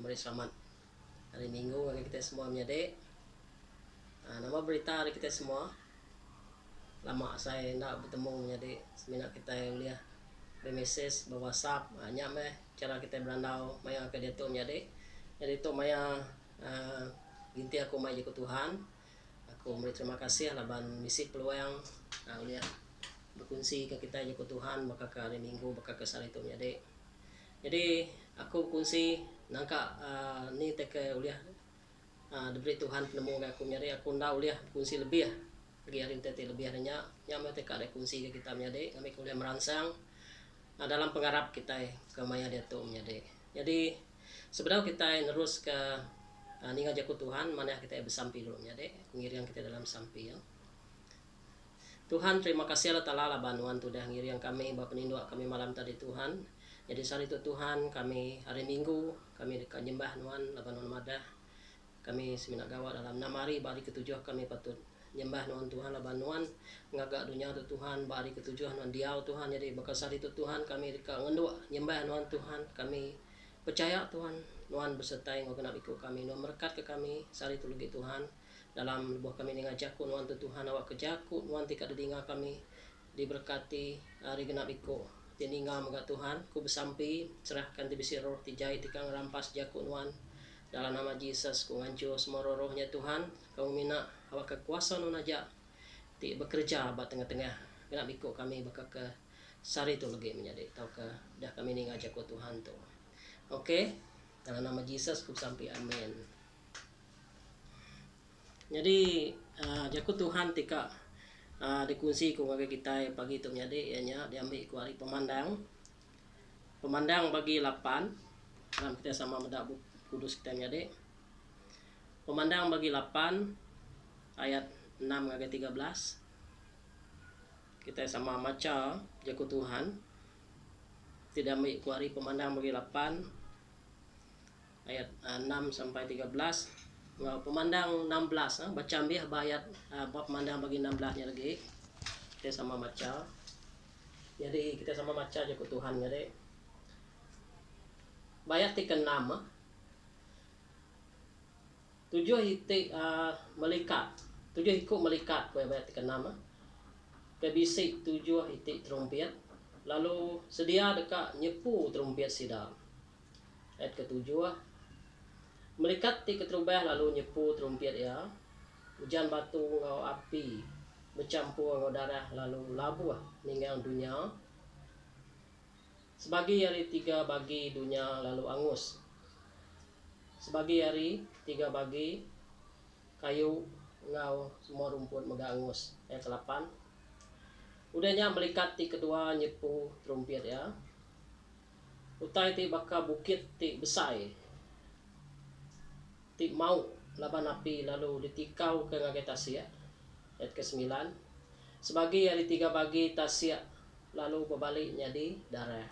memberi selamat hari Minggu bagi kita semua menjadi nama berita hari kita semua. Lama saya tidak bertemu menjadi seminat kita lihat bermeses berwhatsapp banyak cara kita berandau maya ke dia tu menjadi jadi tu maya ginti aku mai ke Tuhan. Aku beri terima kasih laban misi peluang lihat berkongsi ke kita ke Tuhan maka ke hari Minggu maka ke hari itu jadi aku kongsi nangka ni teke uliah diberi Tuhan penemu aku nyari aku ndak uliah kongsi lebih ya lagi hari tete lebih harinya nyama teka ada kongsi ke kita menjadi kami kuliah merangsang dalam penggarap kita ke maya dia tu menjadi jadi sebenarnya kita terus ke ninga jaku Tuhan mana kita bersampi dulu menjadi ngiriang kita dalam sampi ya. Tuhan terima kasih Allah Ta'ala banuan tu dah ngiriang kami Bapak Peninduk kami malam tadi Tuhan. Jadi saat itu Tuhan kami hari Minggu kami dekat nyembah nuan laban nuan madah kami seminat gawat dalam 6 hari bari ketujuh kami patut nyembah nuan Tuhan laban nuan ngagak dunia tu Tuhan bari ketujuh nuan diau Tuhan. Jadi bakal saat itu Tuhan kami dekat ngenduk nyembah nuan Tuhan kami percaya Tuhan nuan bersertai ngau ikut kami nuan berkat ke kami saat itu lagi Tuhan dalam buah kami dengan jaku nuan tu Tuhan awak kejaku nuan tika dedinga kami diberkati hari genap ikut tininga moga Tuhan ku bersampi serahkan tibisi roh tijai tika ngerampas jaku nuan dalam nama Yesus ku ngancur semua roh-rohnya Tuhan kau mina awak kekuasaan nun aja ti bekerja ba tengah-tengah genap ikut kami baka ke sari tu lagi menjadi tau ke dah kami ninga jaku Tuhan tu. Oke, dalam nama Yesus ku sampai amin. Jadi jaku Tuhan tika dikunci ku ngage kita pagi itu menjadi ianya diambil ku hari pemandang bagi 8 dalam kita sama medak kudus kita menjadi pemandang bagi 8 ayat 6 ngage 13 kita sama maca jaku Tuhan tidak ambil ku hari pemandang bagi 8 ayat 6 sampai 13 pemandang 16 baca ambil ayat pemandang bagi 16 nya lagi kita sama baca jadi kita sama baca aja ke Tuhan jadi bayat ke 6 7 hitik melikat 7 ikut melikat ku bayat ke 6 ke bisik 7 hitik trompet lalu sedia dekat nyepu trompet sidang ayat ke-7 melikat ti ketrubah lalu nyepu trompet ya hujan batu ngau api bercampur ngau darah lalu labuh ninggal dunia sebagi hari 3 bagi dunia lalu angus sebagi hari 3 bagi kayu ngau semua rumput mega angus ayat ke-8 udahnya melikat ti kedua nyepu trompet ya utai ti baka bukit ti besai ti mau laban api lalu ditikau ke ngage tasya ayat ke-9 sebagi hari 3 bagi tasya lalu berbalik jadi darah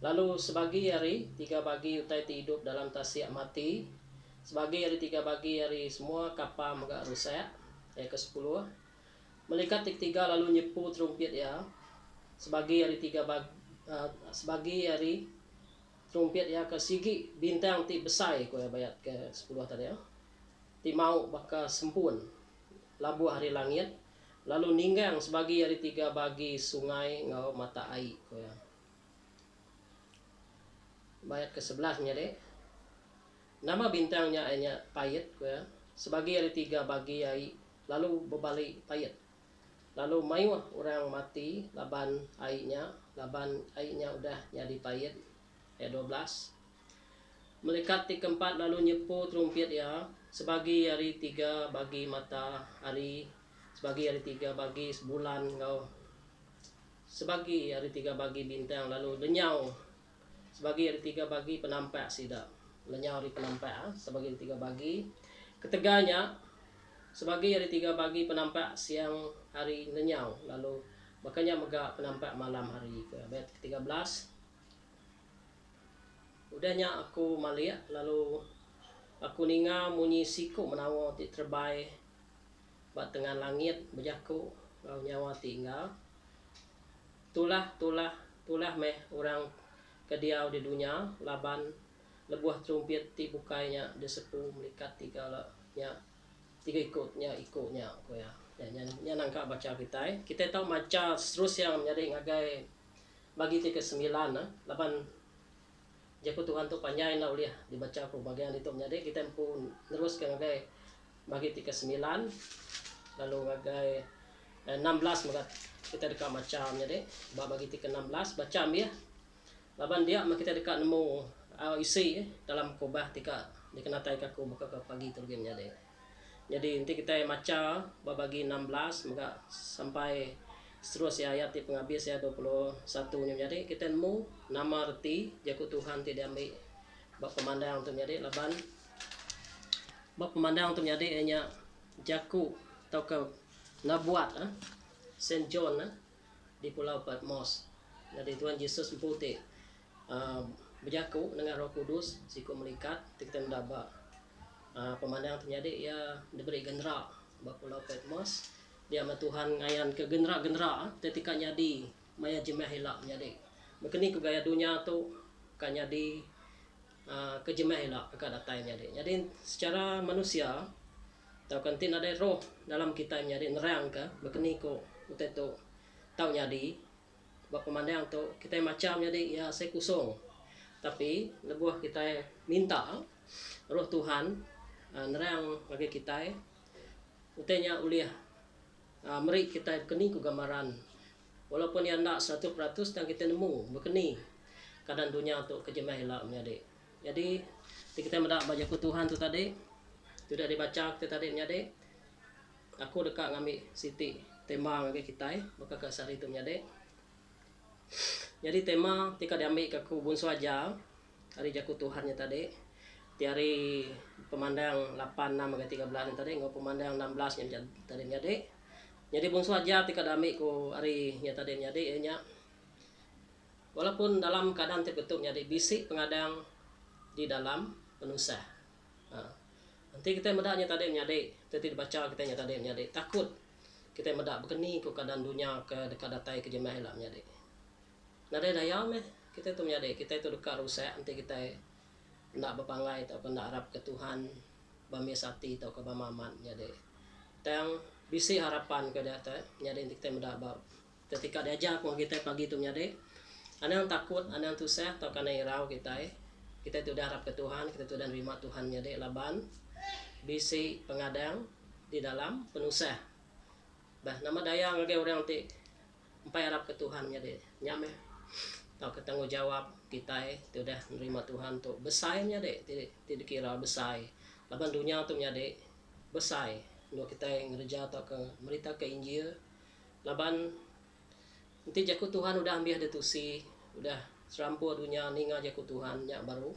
lalu sebagi hari 3 bagi utai ti hidup dalam tasya mati sebagi hari 3 bagi hari semua kapal mega rusak ayat ke-10 melikat ti 3 lalu nyepu trompet ya sebagi hari 3 bagi sebagi hari trompet ya ke sigi bintang ti besai ko ya bayat ke 10 tadi ya ti mau baka sempun labu hari langit lalu ninggang sebagi hari 3 bagi sungai ngau mata air ko ya bayat ke 11 nya deh nama bintangnya hanya payet ko ya sebagi hari 3 bagi air lalu berbalik payet lalu mayu orang mati laban airnya udah jadi payet ayat 12 melikat ti keempat lalu nyepu trompet ya sebagi hari 3 bagi matahari sebagi hari 3 bagi sebulan kau sebagi hari 3 bagi bintang lalu lenyau sebagi hari 3 bagi penampak sida lenyau hari penampak sebagi hari 3 bagi keteganya sebagi hari 3 bagi penampak siang hari lenyau lalu makanya mega penampak malam hari ayat ke-13 udahnya aku melihat lalu aku ninga munyi siku menawa ti terbai bat tengah langit bejaku kau nyawa tinggal tulah meh orang kediau di dunia laban lebuah trumpet ti bukainya de sepu melikat tiga nya tiga ikutnya ko ya. Nya nangka baca kita tahu maca terus yang menjadi ngagai bagi ti ke-9 laban jaku Tuhan tu panjang na uliah dibaca ko bagian itu menjadi kita pun terus ke ngagai bagi ti ke-9 lalu ngagai 16 maka kita dekat macam jadi bagi ti ke-16 baca ya laban dia kita dekat nemu isi dalam kubah tika dikenatai kaku buka ke pagi tu game jadi nanti kita maca bagi 16 maka sampai seterusnya ayat di penghabis ya 21 nya jadi kita nemu nama arti jaku Tuhan tidak ambil bab pemandang untuk menjadi laban bab pemandang untuk menjadi hanya jaku atau ke nabuat Saint John di Pulau Patmos. Jadi Tuhan Yesus memputi berjaku dengan Roh Kudus siku melikat kita mendapat pemandang terjadi ia diberi genera bab Pulau Patmos dia sama Tuhan ngayan ke genera ketika nyadi maya jemah hilak nyadi begini ke gaya dunia tu kan nyadi ke jemah hilak ke datai nyadi jadi secara manusia tahu kan tin ada roh dalam kita nyadi nerang ke begini ko uteto tahu nyadi bab pemandang tu kita macam nyadi ya saya kusong tapi lebuah kita minta roh Tuhan nerang bagi kita utenya uliah meri kita keni ku gambaran walaupun yang nak 100% dan kita nemu berkeni kadang dunia untuk kejemah hilak menjadi jadi kita mendak baca ku Tuhan tu tadi sudah dibaca kita tadi menjadi aku dekat ngambil siti tema bagi kita maka ke sari tu menjadi jadi tema tika diambil ke ku bunsu aja hari jaku Tuhannya tadi di hari pemandang 86 ke 13 tadi ngau pemandang 16 yang tadi jadi bunsu aja tika dami ku hari nya tadi nya walaupun dalam keadaan terbentuk jadi bisik pengadang di dalam penusah nanti kita medaknya tadi nyade kita dibaca kita nya tadi nyade takut kita medak begini ku keadaan dunia ke dekat datai ke jemaah lah nyade nade daya meh kita tu nyade kita itu dekat rusak nanti kita nak berpangai atau nak harap ke Tuhan bamiasati atau ke bamaman nyade tang bisi harapan ke data nyade kita medak bab ketika diajak kita pagi tu nyade ana yang takut ana yang tusah atau kana irau kita itu dah harap ke Tuhan kita tu dan terima Tuhan nyade laban bisi pengadang di dalam penusah bah nama daya ngage orang ti empai harap ke Tuhan nyade nyame atau ketanggung jawab kita itu dah menerima Tuhan tu besainya dek tidak kira besai laban dunia tu nyade besai untuk kita ngerja atau ke berita ke Injil laban nanti jaku Tuhan udah ambil detusi udah serampu dunia ninga jaku Tuhan nya baru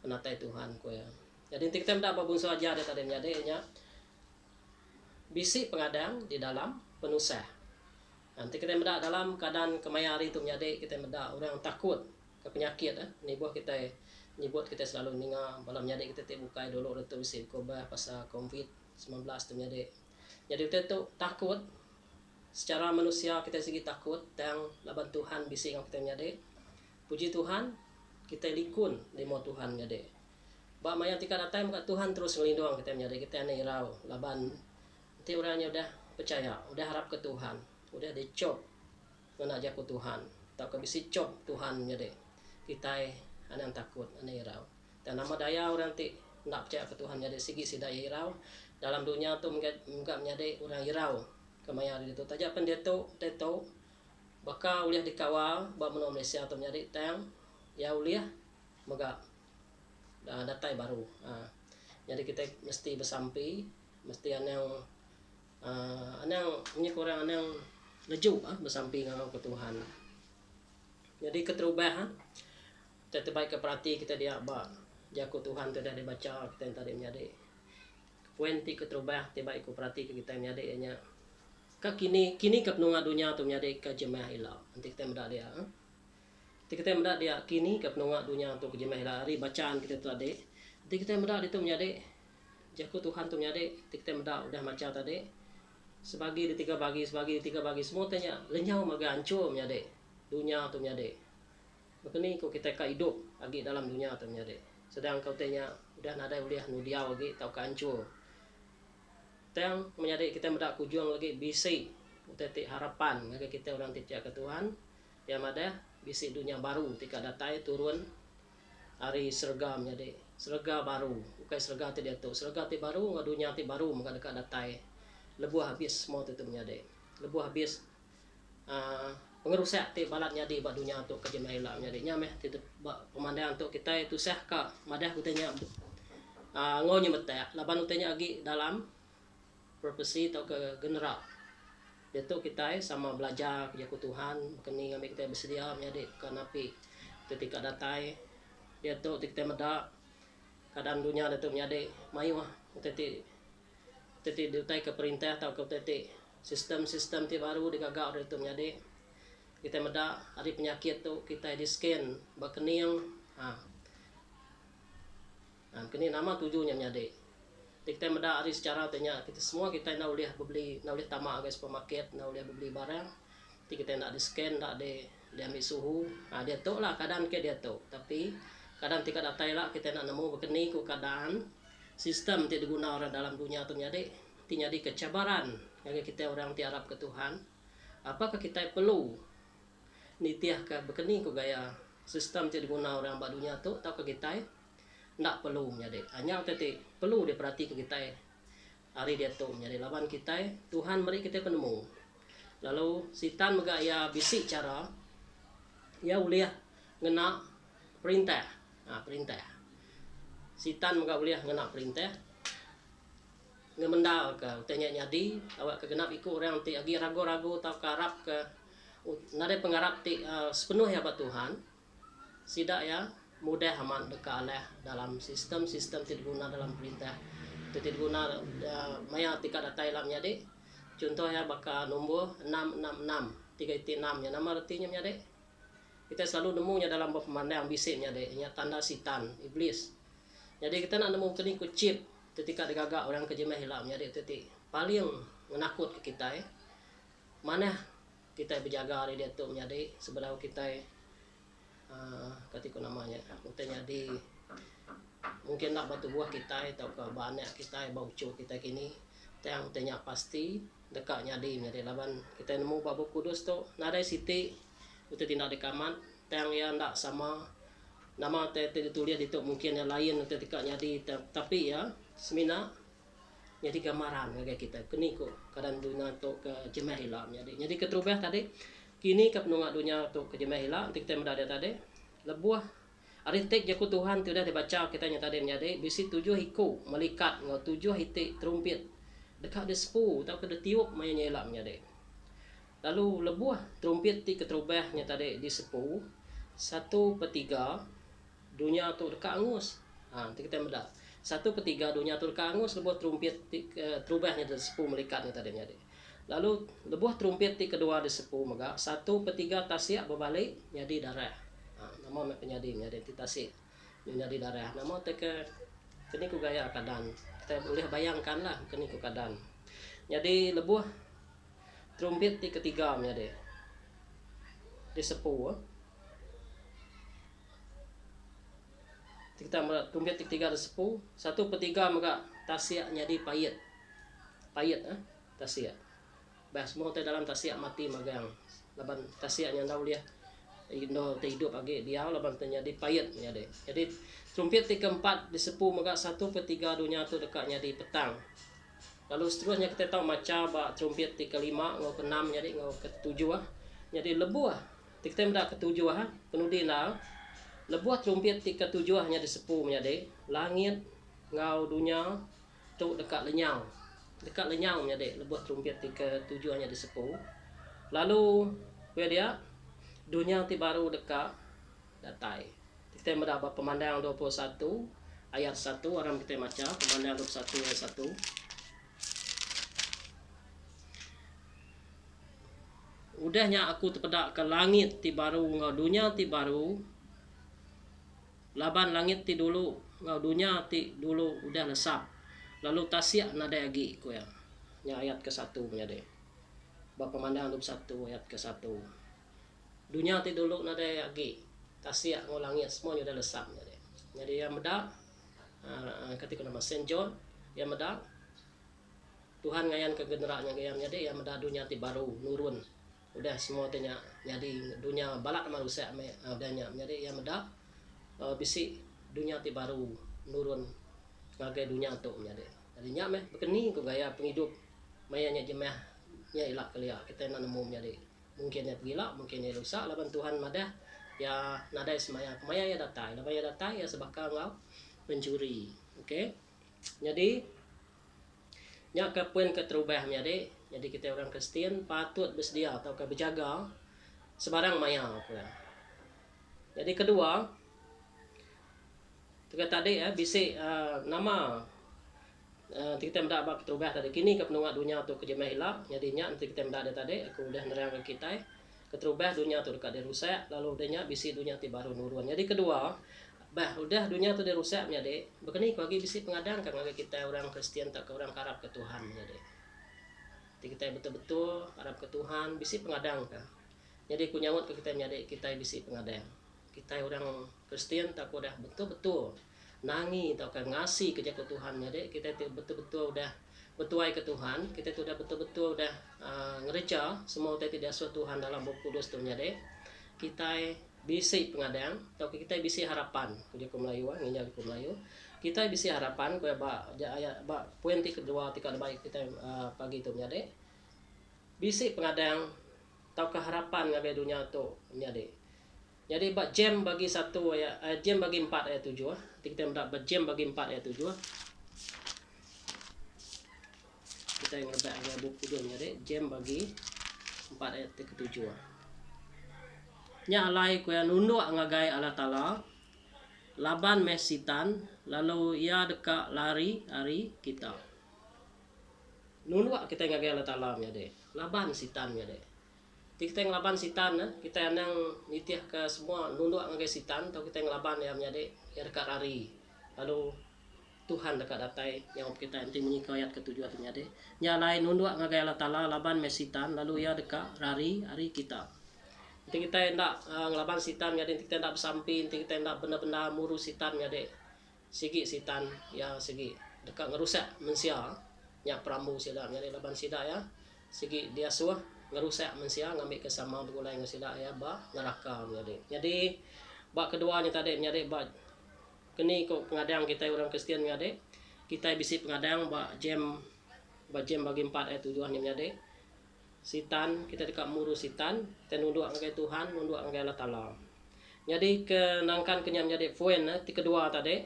penatai Tuhan ko ya jadi nanti kita mendapat bunsu aja ada tadi nyade nya bisi pengadang di dalam penusah nanti kita mendak dalam keadaan kemayari itu nyade kita mendak orang takut ke penyakit nibuh kita nyebut kita selalu ninga malam nyade kita buka dulu itu bisi kobah pasal COVID-19 tu nyade jadi kita tu takut secara manusia kita segi takut dan laban Tuhan bisi yang kita nyade puji Tuhan kita likun demo Tuhan nyade ba maya tika datang muka Tuhan terus ngelindung kita nyade kita ane irau laban nanti orangnya udah percaya udah harap ke Tuhan udah dicop ngena jaku Tuhan tak kebisi cop Tuhan nyade kita yang takut ane irau dan nama daya orang ti nak percaya ke Tuhan nyade sigi si daya irau dalam dunia tu muka nyade orang irau kemaya itu taja pendeto teto baka uliah dikawal ba menom Malaysia tu nyade tang ya uliah mega datai baru jadi kita mesti bersampi mesti anang punya kurang anang lejuk bersampi dengan ke Tuhan jadi keterubahan kita baik ke perhati kita dia ba jaku Tuhan tu dah dibaca kita yang tadi nyade puenti keterubah tiba ikut perhati kita nyade nya ka kini ke penunga dunia tu nyade ke jemaah ilah nanti kita mendak dia kita mendak dia kini ke penunga dunia tu ke jemaah ilah hari bacaan kita tadi nanti kita mendak itu nyade jaku Tuhan tu nyade kita mendak udah baca tadi sebagi di tiga bagi semua tanya lenyau maga hancur nyade dunia tu nyade begini ko kita ka hidup lagi dalam dunia tu nyade sedang kau tanya udah nada uliah nudiau lagi tau kancur tang menjadi kita mendak kujung lagi bisi utetik harapan ngage kita orang titia ke Tuhan yang ada bisi dunia baru tika datai turun hari serga menjadi serga baru bukan serga ti dia tu serga ti baru ngau dunia ti baru maka dekat datai lebuh habis semua tu menjadi lebuh habis pengerusak ti balat nyadi ba dunia tu kejemela menjadi nyameh ti pemandangan tu kita itu sah ka madah kutanya ngau nyemetek laban utanya agi dalam profesi atau ke general dia tu kita sama belajar kerja ku Tuhan kini kami kita bersedia menjadi kanapi ketika datai dia tu kita medak kadang dunia dia tu menjadi mayu teti diutai ke perintah atau ke teti sistem ti baru digagak dia tu menjadi kita medak hari penyakit tu kita di scan bakening kini nama tujuhnya menjadi kita medak hari secara tanya kita semua kita nak boleh beli nak boleh tamak ke supermarket nak boleh beli barang kita nak di scan nak dia ambil suhu dia tu lah keadaan ke dia tu tapi kadang tika datai lah kita nak nemu begini ku keadaan sistem ti diguna orang dalam dunia tu jadi kecabaran yang kita orang tiarap ke Tuhan apakah kita perlu nitiah ke begini ku gaya sistem ti diguna orang ba dunia tu atau ke kita ndak perlu menjadi hanya tadi perlu diperhati ke kita hari dia tu menjadi lawan kita Tuhan beri kita penemu lalu sitan mega ya bisik cara ya uliah ngena perintah perintah sitan mega uliah ngena perintah ngemendal ke tanya nyadi awak kegenap ikut orang ti agi ragu-ragu atau karap ke nade pengarap ti sepenuh ya ba Tuhan sidak ya mudah aman dekat Allah dalam sistem tidak guna dalam perintah tidak guna maya tika datai lam nyade contoh ya baka nombor 666 3 ya nama artinya nyade kita selalu nemunya dalam pemandang bisik nyade nya tanda sitan iblis jadi kita nak nemu kini ku chip ketika digagak orang kejemah hilang nyade titik paling menakut ke kita mana kita berjaga hari dia tu nyade sebenarnya kita ketika namanya utanya di mungkin nak batu buah kita atau ke banyak kita baucu kita kini yang utanya pasti dekatnya di laban kita nemu babu kudus tu nada siti uta tindak dekaman yang ya ndak sama nama ditulis itu mungkin yang lain uta dekatnya di tapi ya semina jadi gambaran kayak kita kini ko kadang dunia tu ke jemah hilang jadi keterubah tadi kini ke penungak dunia tu ke jemah hilang kita mendadak tadi lebuah aritek jaku Tuhan tu dah dibaca kita nyata tadi menjadi bisi 7 hiku melikat ngau 7 hitik terumpit dekat de 10 tau ke de tiup maya nyelak menjadi lalu lebuah terumpit ti keterubah nyata tadi di 10 1/3 dunia tu dekat angus kita mendak 1/3 dunia tu dekat angus lebuah terumpit ti terubahnya de 10 melikatnya tadi menjadi lalu lebuah terumpit ti kedua de 10 mega 1/3 tasyak berbalik jadi darah nama penyadi identitasi menjadi darah nama teke kini ku gaya keadaan kita boleh bayangkan lah kini ku keadaan jadi lebuh terumpit di ketiga menjadi di 10 kita terumpit di ketiga di 10 1/3 maka tasyak jadi payet tasyak bahas mau dalam tasyak mati magang laban tasyaknya ndau dia Indo hidup lagi dia laban terjadi payet jadi terumpit keempat di 10 maka 1/3 dunia tu dekatnya di petang lalu seterusnya kita tahu macam terumpit kelima ngau ke-6 jadi ngau ke-7 jadi lebuah kita mendak ke-7 penudi nah lebuah terumpit ke-7 hanya di 10 menjadi langit ngau dunia tu dekat lenyau menjadi lebuah terumpit ke-7 hanya di 10 lalu dia dunia ti baru dekat datai kita mendapat pemandangan 21 ayat 1 orang kita baca pemandangan 21 ayat 1 udahnya aku terpedak ke langit ti baru ngau dunia ti baru laban langit ti dulu ngau dunia ti dulu udah lesap lalu tasyak nada lagi ko ya ayat ke-1 menjadi bab pemandangan 21 ayat ke-1 dunia ti dulu nada lagi tasyak ngau langit semuanya udah lesap jadi Jadi yang medak ketika nama Saint John yang medak Tuhan ngayan ke generaknya gayamnya deh yang medak dunia ti baru nurun udah semua tanya jadi dunia balak manusia udahnya jadi yang medak bisi dunia ti baru nurun ngagai dunia tu jadi nya meh bekeni ku gaya penghidup mayanya jemah nya ilak kelia kita nak nemu jadi mungkin ya gila mungkin ya rusak laban Tuhan madah ya nadai semaya maya ya datai laban ya datai ya sebaka ngau mencuri oke jadi nya ke poin ke terubah jadi kita orang Kristen patut bersedia atau ke berjaga sebarang maya ya. Jadi kedua tadi ya bisi nama kita mendak bak terubah tadi kini ke penungak dunia tu kejemah hilap jadinya nanti kita mendak ada tadi aku udah nerang ke kita keterubah dunia tu dekat dirusak lalu udahnya bisi dunia ti baru nurun. Jadi kedua udah dunia tu dirusak jadi begini bagi bisi pengadang kan kita orang Kristen tak ke orang harap ke Tuhan jadi kita betul-betul harap ke Tuhan bisi pengadang kan. Jadi aku nyawut ke kita jadi kita bisi pengadang kita orang Kristen tak udah betul-betul nangi atau kan ngasih kerja ke Tuhan jadi kita betul-betul udah bertuai ke Tuhan kita udah betul-betul udah ngereca semua tidak suatu Tuhan dalam Buku Kudus tu jadi kita bisi pengadang atau kita bisi harapan kerja ke Melayu nginjak ke Melayu kita bisi harapan kaya ba poin kedua tika baik kita pagi tu jadi bisi pengadang atau keharapan ngagai dunia tu jadi bak jam bagi 1 ayat jam bagi 4 ayat 7 kita mendapat jam bagi 4 ayat 7 kita yang ngedak Buku Kudus jadi jam bagi 4 ayat ke-7 nya alai ko nunduk ngagai Allah Taala laban mesitan lalu ia deka lari kita nunduk kita ngagai Allah Taala nya deh laban sitan nya deh kita ngelaban sitan kita yang nitiah ke semua nunduk ngagai sitan atau kita ngelaban ya deh ya dekat lari lalu Tuhan dekat datai yang kita nanti menyika ayat ke-7 artinya deh nya lain nunduk ngagai Allah Taala laban mesitan lalu ia dekat lari kita nanti kita hendak ngelaban sitan jadi kita hendak bersampi nanti kita hendak benda-benda muru sitan jadi segi sitan ya segi dekat ngerusak mensia nya pramu sila jadi laban sida ya segi dia suah ngerusak mensia ngambil kesama begulai ngesida ya ba neraka jadi bak keduanya tadi nyari bak kini kok pengadang kita orang Kristen nyade kita bisi pengadang bak jam bagi 4 ayat 7 nyade sitan kita dekat muru sitan kita nunduk ngagai Tuhan nunduk ngagai Allah Taala jadi kenangkan kenyam jadi poin ti kedua tadi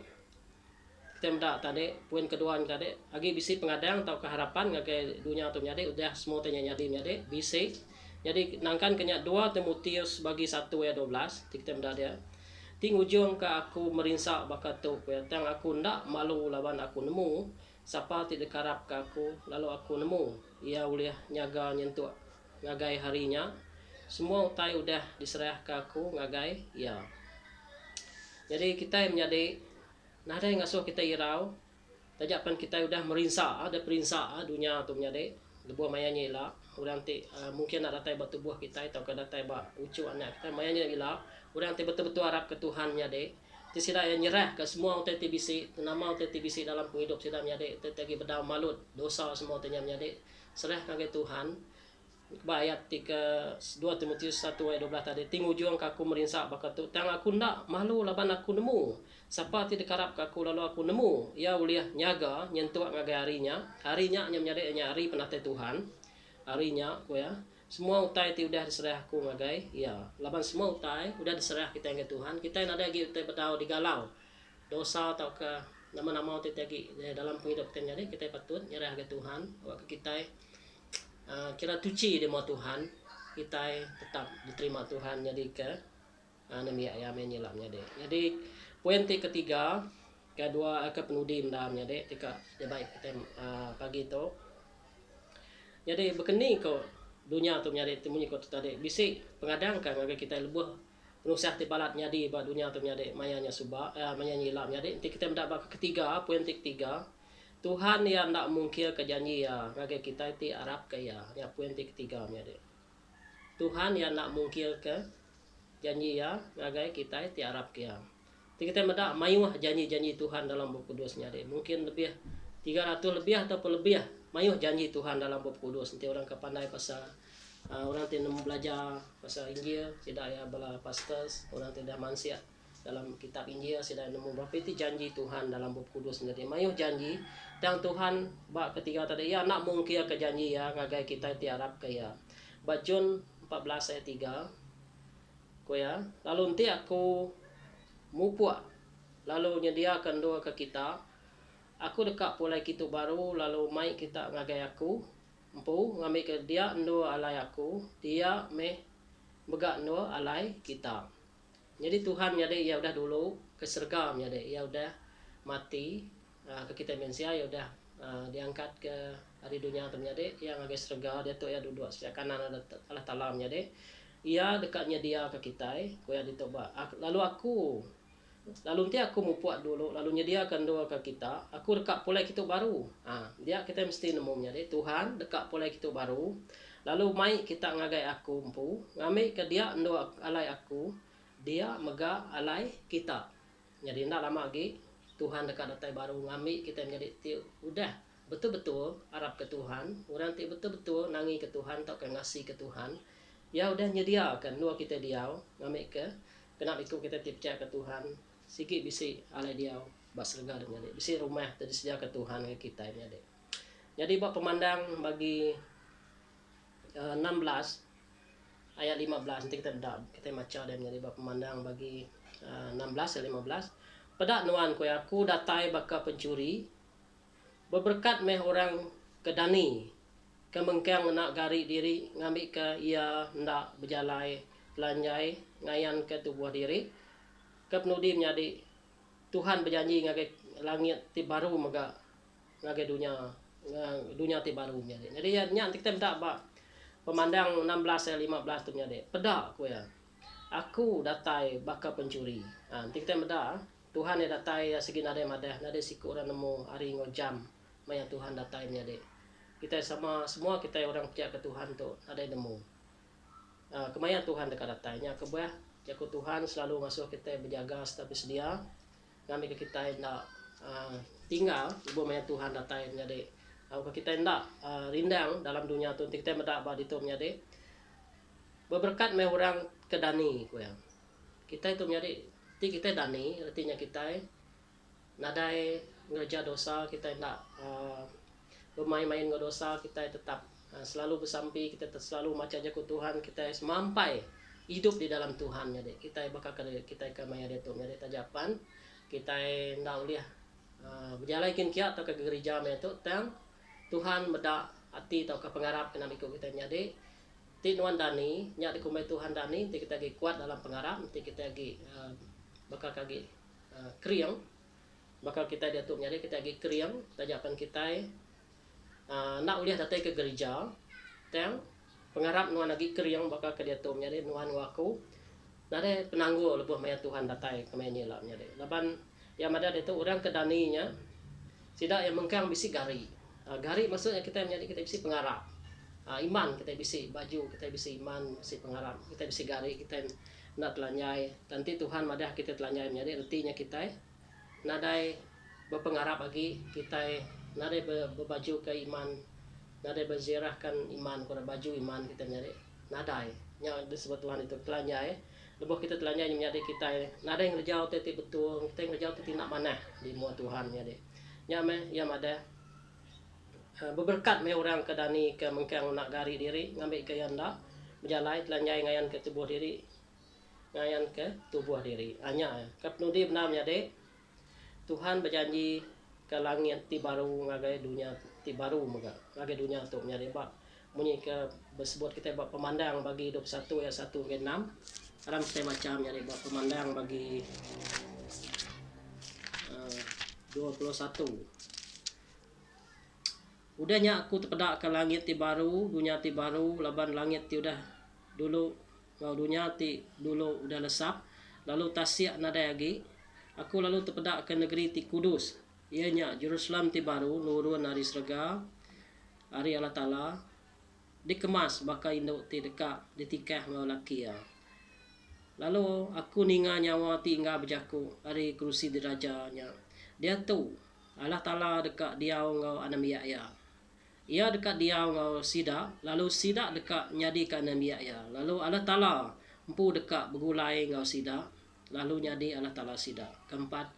kita mendak tadi poin kedua tadi agi bisi pengadang atau keharapan ngagai dunia tu nyade udah semua tanya nyade bisi jadi nangkan kenya 2 Timotius bagi 1 ayat 12 kita mendak dia ting ujung ke aku merinsak bakat tu tang aku ndak malu lawan aku nemu siapa tidak karap ke aku lalu aku nemu ia boleh nyaga nyentuh ngagai harinya semua utai udah diserah ke aku ngagai ya jadi kita menjadi nada yang ngasuh kita irau tajapan kita udah merinsak ada perinsak dunia tu menjadi lebuh mayanya ila orang ti mungkin nak datai batu buah kita atau ke datai ba ucu anak kita mayanya ila orang ti betul-betul harap ke Tuhan nyade ti sida yang nyerah ke semua utai ti bisi nama utai ti bisi dalam penghidup sida nyade tegi bedau malut dosa semua tanya nyade serah ke Tuhan ayat 2 Timotius 1 ayat 12 tadi ting ujung aku merinsak bakat tu tang aku ndak malu laban aku nemu siapa tidak karap aku lalu aku nemu ia uliah nyaga nyentuh ngagai harinya nyade nyari penate Tuhan harinya ko ya semua utai ti udah diserah aku ngagai ya laban semua utai udah diserah kita ke Tuhan kita yang ada lagi utai betau digalau dosa atau ke nama-nama utai lagi dalam penghidup kita jadi kita patut nyerah ke Tuhan waktu kita kira tuci di mata Tuhan kita tetap diterima Tuhan jadi ke nami ayam menyelamnya deh jadi poin ketiga kedua ke penudi mendamnya deh tika dia baik kita pagi itu jadi begini kok dunia tu nyari temunya kok tadi bisi pengadang kan ngagai kita lebuh penusah ti balat nyadi ba dunia tu nyadi mayanya subah mayanya ilam nyadi nanti kita mendapat ketiga poin ketiga Tuhan yang nak mungkir ke janji ya ngagai kita ti Arab kaya ya poin ketiga nyadi Tuhan yang nak mungkir ke janji ya ngagai kita ti Arab kaya kita mendak mayuh janji-janji Tuhan dalam buku kudusnya deh. Mungkin lebih 300 lebih ataupun lebih mayuh janji Tuhan dalam buku kudus. Nanti orang kepandai pasal orang tidak belajar pasal Injil, tidak ya bala pastors, orang tidak mansia dalam kitab Injil, tidak nemu berapa itu janji Tuhan dalam buku kudus sendiri. Mayuh janji dan Tuhan bak ketiga tadi ya nak mungkin ke janji ya ngagai kita tiarap kaya. Bacun 14 ayat 3 ko ya. Lalu nanti aku mupua lalu nyediakan doa ke kita. Aku dekat pulai kita baru lalu mai kita ngagai aku empu ngambil ke dia ndo alai aku dia begak ndo alai kita. Jadi Tuhan nyade ya udah dulu ke surga nyade ya udah mati ke kita manusia ya udah diangkat ke hari dunia ternyade yang agak surga dia tu ya duduk sebelah kanan ada Allah Taala nyade ia dekatnya dia ke kita ko ya ditoba lalu nanti aku mau buat dulu lalu nyediakan doa ke kita aku dekat pulai kita baru dia kita mesti nemunya deh Tuhan dekat pulai kita baru lalu mai kita ngagai aku empu ngambil ke dia doa alai aku dia mega alai kita jadi ndak lama lagi Tuhan dekat datai baru ngambil kita menjadi udah betul-betul harap ke Tuhan orang betul-betul nangi ke Tuhan tak ngasih ke Tuhan ya udah nyediakan doa kita dia ngambil ke kena ikut kita percaya ke Tuhan sikit bisi alai dia bas lega dengan dia bisi rumah tadi sedia ke Tuhan ke kita ini dek. Jadi buat pemandang bagi 16 ayat 15 nanti kita baca dan jadi buat pemandang bagi 16 ayat 15 pada nuan ko aku datai baka pencuri berberkat meh orang kedani kemengkang nak gari diri ngambil ke ia ndak berjalai pelanjai ngayan ke tubuh diri ke penudi menjadi Tuhan berjanji ngagai langit ti baru mega ngagai dunia ti baru menjadi. Jadi ya nanti kita mendak ba pemandang 16 ayat 15 tu menjadi pedak ko ya. Aku datai baka pencuri. Nanti kita mendak Tuhan ya datai segi nade madah nade siku orang nemu hari ngojam maya Tuhan datai menjadi. Kita sama semua kita orang percaya ke Tuhan tu ada nemu. Kemaya Tuhan dekat datanya kebuah jaku Tuhan selalu masuk kita berjaga tapi sedia kami ke kita hendak tinggal ibu maya Tuhan datai menjadi kalau kita hendak rindang dalam dunia tu kita mendak ba itu menjadi berberkat me orang kedani ko ya kita itu menjadi kita dani artinya kita nadai ngerja dosa kita hendak bermain-main dosa kita tetap selalu bersampi kita selalu macam jaku Tuhan kita semampai hidup di dalam Tuhan ya dek kita bakal kita ke maya dia tu jadi tajapan kita ndak lihat berjalan kia atau ke gereja itu tang Tuhan beda hati atau ke pengarap kena ikut kita nyade ti nuan dani nya di kumai Tuhan dani nanti kita lagi kuat dalam pengarap nanti kita lagi bakal kagi kriang bakal kita dia tu nyade kita lagi kriang tajapan kita nak lihat datang ke gereja tang pengarap nuan lagi kriang bakal ke dia tu nyade nuan waku nade penangguh lebuh maya Tuhan datai kemanya lah nyade laban yang ada itu orang kedaninya tidak yang mengkang bisi gari gari maksudnya kita menjadi kita bisi pengarap iman kita bisi baju kita bisi iman bisi pengarap kita bisi gari kita nak telanjai nanti Tuhan madah kita telanjai menjadi artinya kita nadai berpengarap lagi kita nadai berbaju ke iman nadai berzirahkan iman kepada baju iman kita menjadi nadai yang disebut Tuhan itu telanjai lebuh kita telanjai menjadi kita nadai ngerjau teti betul kita ngerjau teti nak mana di muat Tuhan menjadi nyame yang ada berberkat me orang kedani ke mengkang nak gari diri ngambil ke yanda berjalai telanjai ngayan ke tubuh diri ngayan ke tubuh diri hanya kapnudi benar menjadi Tuhan berjanji ke langit ti baru ngagai dunia ti baru mega ngagai dunia tu menjadi bab munyi ke bersebut kita bab pemandang bagi 21 ayat 1 ke 6 dalam saya macam menjadi bab pemandang bagi 21 udahnya aku terpedak ke langit ti baru dunia ti baru laban langit ti udah dulu dunia ti dulu udah lesap lalu tasya nada lagi aku lalu terpedak ke negeri ti kudus ianya Jerusalem ti baru nurun hari surga hari Allah Ta'ala dikemas bakal induk ti dekat ditikah mau laki ya Lalu aku ninga nyawa tinggal berjaku hari kerusi dirajanya. Dia tu Allah Ta'ala dekat dia ngau anam ya. Ia dekat dia ngau sida, lalu sida dekat nyadi ke anam ya. Lalu Allah Ta'ala empu dekat bergulai ngau sida, lalu nyadi Allah Ta'ala sida. Keempat,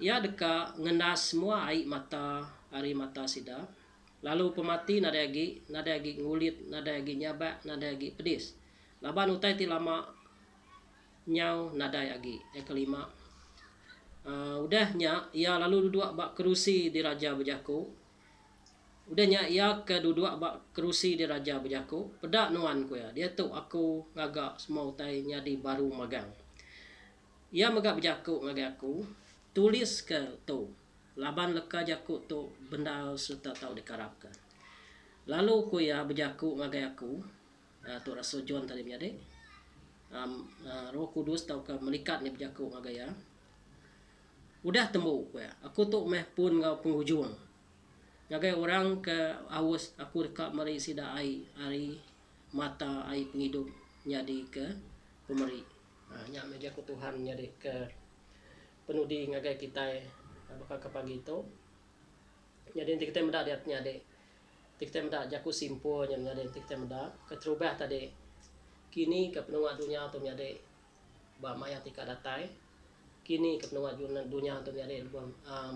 ia dekat ngendas semua air mata hari mata sida. Lalu pemati nada lagi ngulit, nada lagi nyabak, nada lagi pedis. Laban utai ti lama nyau nada lagi. Yang kelima, udahnya ia lalu duduk bak kerusi di raja berjaku. Udahnya ia ke duduk bak kerusi di raja berjaku. Pedak nuan ku ya. Dia tu aku ngagak semua utai nyadi baru magang. Ia megak berjaku ngagak aku. Tulis ke tu. Laban leka jaku tu benda serta tahu dikarapkan. Lalu ku ya berjaku ngagak aku. Tu rasa John tadi punya dek. Roh Kudus tau ke melikat ni berjaku ngagak ya. Udah temu ku ya. Aku tu meh pun ngau penghujung. Ngagai orang ke awas aku dekat mari sida ai hari mata ai penghidup nyadi ke pemeri. Nyak meja ku Tuhan nyadi ke penudi ngagai kita bakal ke pagi itu. Jadi nanti kita mendak diatnya dek. Kita mendak jaku simpo nyadi kita mendak keterubah tadi. Kini ke penua dunia tu nyadi ba maya tika datai. Kini ke penua dunia tu nyadi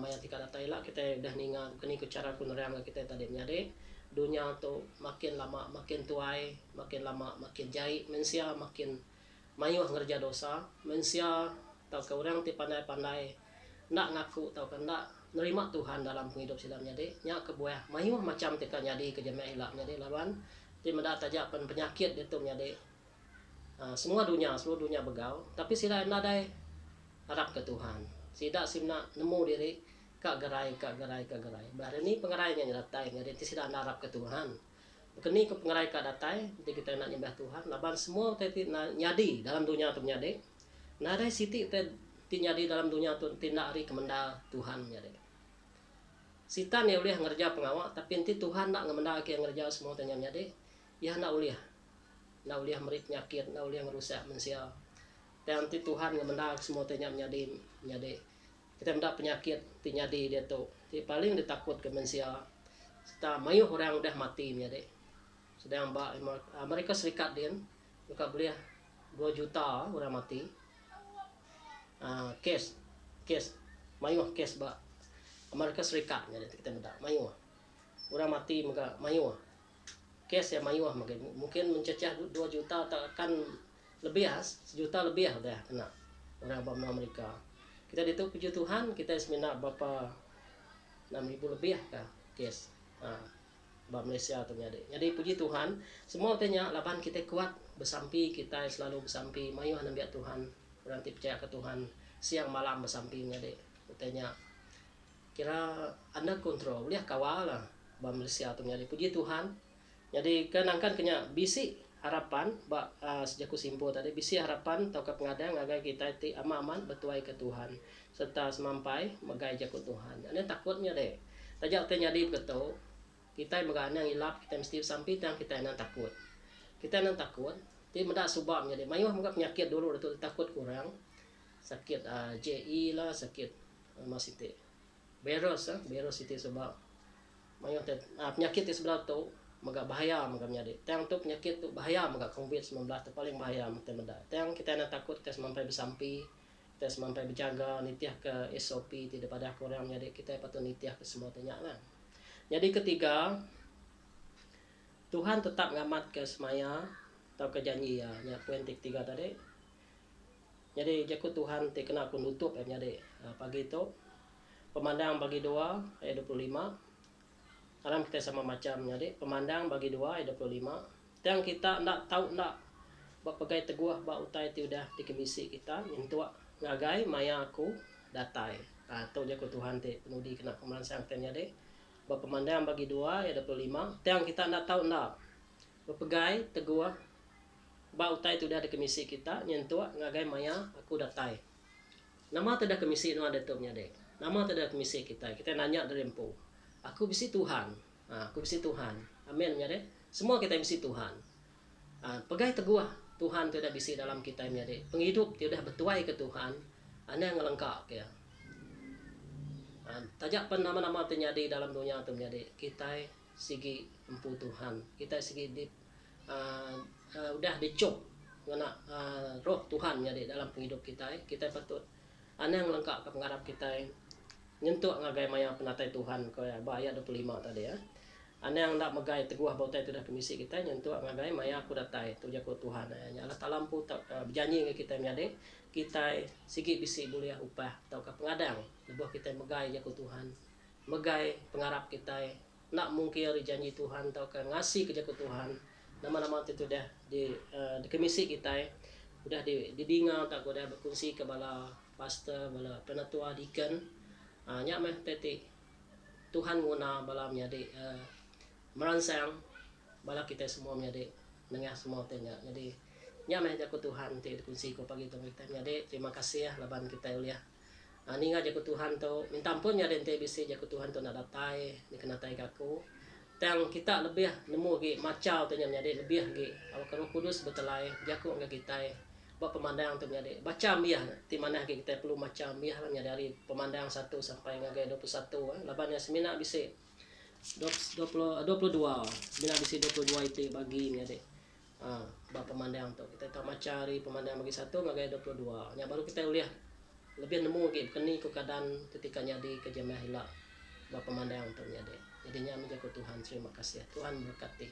maya tika datai lah kita dah ninga kini ke cara kunerang kita tadi nyadi. Dunia tu makin lama makin tuai, makin lama makin jahit, mensia makin mayuh ngerja dosa, mensia tau ke orang ti pandai-pandai nak ngaku tau kan nak nerima Tuhan dalam hidup silamnya dek nyak kebuah mayuh macam tika nyadi ke jemaah ilaknya dek lawan ti mendak tajak penyakit dia tu nyadi semua seluruh dunia begau tapi sila nadai harap ke Tuhan sida simna nemu diri kak gerai bahari ni pengerainya datai nyadi ti sida harap ke Tuhan kini ke pengerai kak datai ti kita nak nyembah Tuhan laban semua ti nyadi dalam dunia tu nyadi nadai siti ti nyadi dalam dunia tu tindak hari kemenda Tuhan nyadi. Sitan ya uliah ngerja pengawak tapi nanti Tuhan nak ngemenda ke ngerja semua tanya nyadi. Ya nak uliah merit nyakit, nak uliah merusak manusia. Dan nanti Tuhan ngemenda semua tanya nyadi. Kita mendak penyakit ti nyadi dia tu. Ti paling ditakut ke manusia. Kita mayuh orang udah mati nyadi. Sedang Amerika Serikat dia mereka beliah 2 juta orang mati. Kes mayuh kes ba Amerika Serikat nya kita mendak mayuh orang mati maka mayuh kes ya mayuh mungkin mencecah 2 juta kan lebih 1 juta lebih dah kena orang bangsa Amerika kita itu puji Tuhan kita semina berapa 6.000 lebih kah kes bab Malaysia tu jadi puji Tuhan semua tanya laban kita kuat bersampi kita selalu bersampi mayuh nabi Tuhan orang percaya ke Tuhan siang malam bersampingnya dek katanya kira anda kontrol lihat kawal lah bang Malaysia tu jadi puji Tuhan jadi kenangkan kenya bisi harapan sejak simpo tadi bisi harapan tau ke pengadang agar kita ti aman bertuai ke Tuhan serta semampai magai jaku Tuhan ini takutnya dek tajak tanya di betul kita menganang ilap kita mesti sampai dan kita nak takut ti mendak sebabnya dek mayuh muka penyakit dulu itu takut kurang sakit JI lah sakit masih te beros itu sebab mayuh penyakit itu sebelah tu magak bahaya magaknya dek tang tu penyakit tu bahaya magak COVID-19 tu paling bahaya kita mendak tang kita nak takut kita semampai bersampi kita semampai berjaga nitiah ke SOP tidak pada kurang jadi kita patut nitiah ke semua tanya lah jadi ketiga Tuhan tetap ngamat ke semaya atau ke janji ya poin 3 tadi jadi jaku Tuhan te kena aku nutup jadi pagi itu pemandang bagi 2 ayat 25 alam kita sama macam jadi pemandang bagi 2 ayat 25 yang kita nak tahu nak bagai teguh ba utai ti udah dikemisi kita nyentuak ngagai maya aku datai atau jaku Tuhan te penudi kena pemeransang tanya deh pemandang bagi 2 ayat 25 yang kita nak tahu nak bagai teguh ba utai tu dah ada kemisi kita nyentuak ngagai maya aku datai nama tu dah kemisi no ada tu nya dek nama tu dah kemisi kita nanya dari empu aku bisi Tuhan aku bisi Tuhan amin nya dek semua kita bisi Tuhan pegai teguh Tuhan tu dah bisi dalam kita menjadi penghidup dia dah bertuai ke Tuhan ane yang lengkap ya. Tajak pun nama-nama terjadi dalam dunia tu menjadi kita segi empu Tuhan, kita segi di udah dicop kena roh Tuhan menjadi dalam penghidup kita patut ane yang lengkap ke pengharap kita nyentuh ngagai maya penatai Tuhan kaya ayat 25 tadi ya. Ane yang nak megai teguh bautai tu dah kemisi kita nyentuh ngagai maya aku datai tu jago Tuhan ya. Allah tak lampu tak berjanji ke kita menjadi kita sikit bisi boleh upah atau ke pengadang lebuh kita megai jago Tuhan, megai pengharap kita nak mungkir janji Tuhan atau ke ngasih ke jago Tuhan. Nama-nama itu dah di kemisi kita udah didinga tak udah berkongsi ke bala pastor bala penatua deacon nyak meh teti Tuhan guna bala menjadi merangsang bala kita semua menjadi nengah semua tanya jadi nyak meh jago Tuhan ti kongsi ko pagi tu kita jadi terima kasih ya laban kita uliah ninga jago Tuhan tu minta ampun ya den TBC jago Tuhan tu nak datai dikenatai kaku tang kita lebih nemu ge macau tanya menjadi lebih ge kalau Roh Kudus betelai jago ke kita buat pemandang tu menjadi baca miah di mana kita perlu macam miah dari pemandang 1 sampai ngagai 21 labannya semina bisa 22 semina bisa 22 itu bagi menjadi buat pemandang tu kita tahu macari pemandang bagi 1 ngagai 22 nya baru kita lihat lebih nemu ge keni ke keadaan ketika nyadi ke jemaah hilak buat pemandang tu menjadi jadinya menjaga Tuhan terima kasih Tuhan berkati.